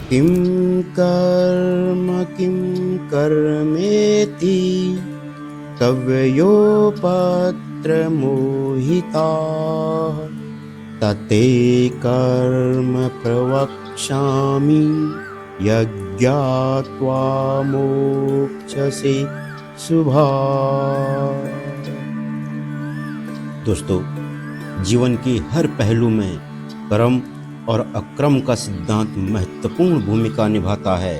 किं कर्म किं कर्मेति कवयोपत्रमोहिताः तते कर्म प्रवक्ष्यामि यज्ञात्वा मोक्षसे शुभात्। दोस्तों, जीवन के हर पहलू में कर्म और अक्रम का सिद्धांत महत्वपूर्ण भूमिका निभाता है।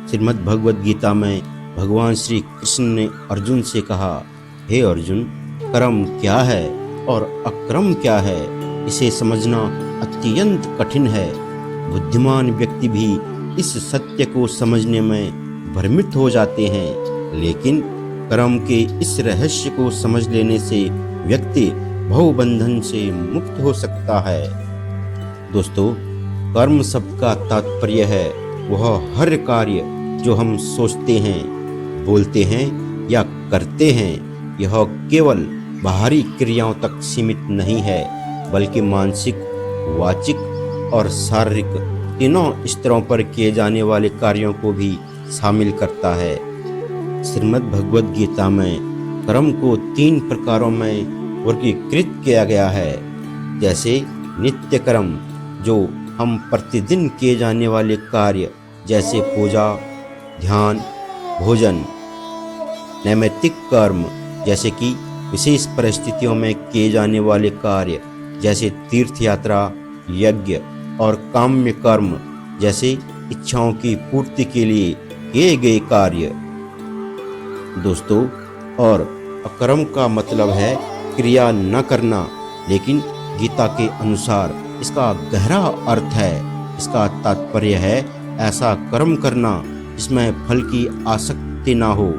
श्रीमद् भगवद गीता में भगवान श्री कृष्ण ने अर्जुन से कहा, हे अर्जुन, कर्म क्या है और अक्रम क्या है, इसे समझना अत्यंत कठिन है। बुद्धिमान व्यक्ति भी इस सत्य को समझने में भ्रमित हो जाते हैं, लेकिन कर्म के इस रहस्य को समझ लेने से व्यक्ति भवबंधन से मुक्त हो सकता है। दोस्तों, कर्म शब्द का तात्पर्य है वह हर कार्य जो हम सोचते हैं, बोलते हैं या करते हैं। यह केवल बाहरी क्रियाओं तक सीमित नहीं है, बल्कि मानसिक, वाचिक और शारीरिक तीनों स्तरों पर किए जाने वाले कार्यों को भी शामिल करता है। श्रीमद् भगवद गीता में कर्म को 3 प्रकारों में वर्गीकृत किया गया है, जैसे नित्य कर्म, जो हम प्रतिदिन किए जाने वाले कार्य जैसे पूजा, ध्यान, भोजन। नैमित्तिक कर्म, जैसे कि विशेष परिस्थितियों में किए जाने वाले कार्य जैसे तीर्थ यात्रा, यज्ञ। और काम्य कर्म, जैसे इच्छाओं की पूर्ति के लिए किए गए कार्य। दोस्तों, और अकर्म का मतलब है क्रिया न करना, लेकिन गीता के अनुसार इसका गहरा अर्थ है। इसका तात्पर्य है ऐसा कर्म करना जिसमें फल की आसक्ति ना हो।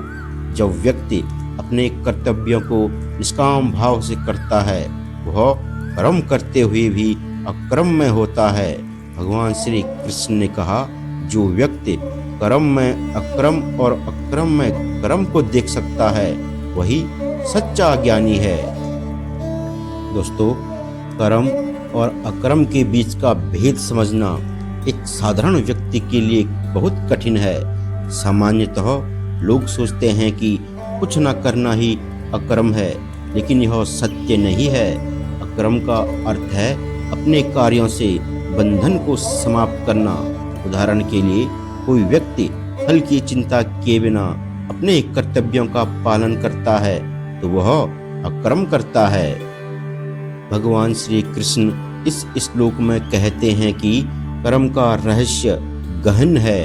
जब व्यक्ति अपने कर्तव्यों को निष्काम भाव से करता है, वह कर्म करते हुए भी अक्रम में होता है। भगवान श्री कृष्ण ने कहा, जो व्यक्ति कर्म में अक्रम और अक्रम में कर्म को देख सकता है, वही सच्चा ज्ञानी है। दोस्तों, कर्म और अकर्म के बीच का भेद समझना एक साधारण व्यक्ति के लिए बहुत कठिन है। सामान्यतः लोग सोचते हैं कि कुछ न करना ही अकर्म है, लेकिन यह सत्य नहीं है। अकर्म का अर्थ है अपने कार्यों से बंधन को समाप्त करना। उदाहरण के लिए, कोई व्यक्ति फल की चिंता किए बिना अपने कर्तव्यों का पालन करता है तो वह अकर्म करता है। भगवान श्री कृष्ण इस श्लोक में कहते हैं कि कर्म का रहस्य गहन है।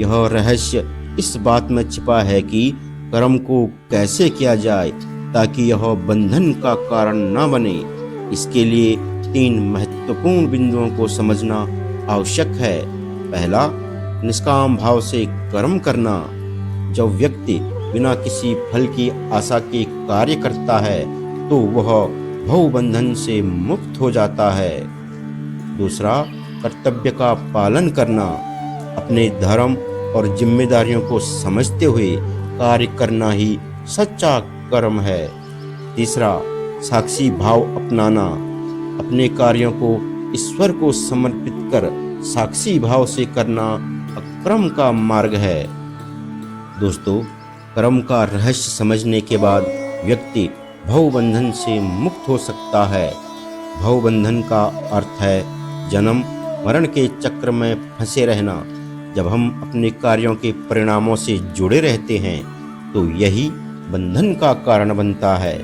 यह रहस्य इस बात में छिपा है कि कर्म को कैसे किया जाए ताकि यह बंधन का कारण न बने। इसके लिए 3 महत्वपूर्ण बिंदुओं को समझना आवश्यक है। पहला, निष्काम भाव से कर्म करना। जब व्यक्ति बिना किसी फल की आशा के कार्य करता है तो वह भवबंधन से मुक्त हो जाता है। दूसरा, कर्तव्य का पालन करना। अपने धर्म और जिम्मेदारियों को समझते हुए कार्य करना ही सच्चा कर्म है। तीसरा, साक्षी भाव अपनाना। अपने कार्यों को ईश्वर को समर्पित कर साक्षी भाव से करना अक्रम का मार्ग है। दोस्तों, कर्म का रहस्य समझने के बाद व्यक्ति भवबंधन से मुक्त हो सकता है। भवबंधन का अर्थ है जन्म मरण के चक्र में फंसे रहना। जब हम अपने कार्यों के परिणामों से जुड़े रहते हैं तो यही बंधन का कारण बनता है।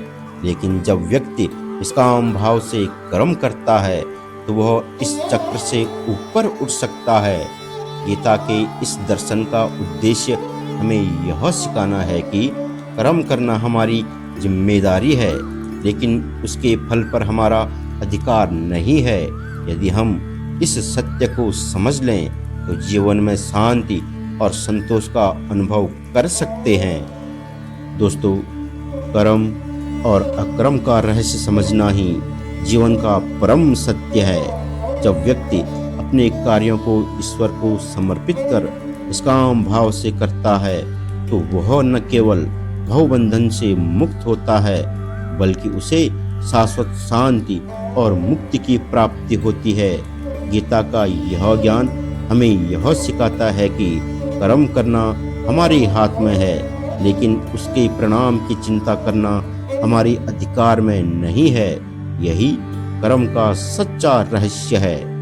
लेकिन जब व्यक्ति निष्काम भाव से कर्म करता है तो वह इस चक्र से ऊपर उठ सकता है। गीता के इस दर्शन का उद्देश्य हमें यह सिखाना है कि कर्म करना हमारी जिम्मेदारी है, लेकिन उसके फल पर हमारा अधिकार नहीं है। यदि हम इस सत्य को समझ लें तो जीवन में शांति और संतोष का अनुभव कर सकते हैं। दोस्तों, कर्म और अकर्म का रहस्य समझना ही जीवन का परम सत्य है। जब व्यक्ति अपने कार्यों को ईश्वर को समर्पित कर निष्काम भाव से करता है तो वह न केवल भवबंधन से मुक्त होता है, बल्कि उसे शाश्वत शांति और मुक्ति की प्राप्ति होती है। गीता का यह ज्ञान हमें यह सिखाता है कि कर्म करना हमारे हाथ में है, लेकिन उसके परिणाम की चिंता करना हमारे अधिकार में नहीं है। यही कर्म का सच्चा रहस्य है।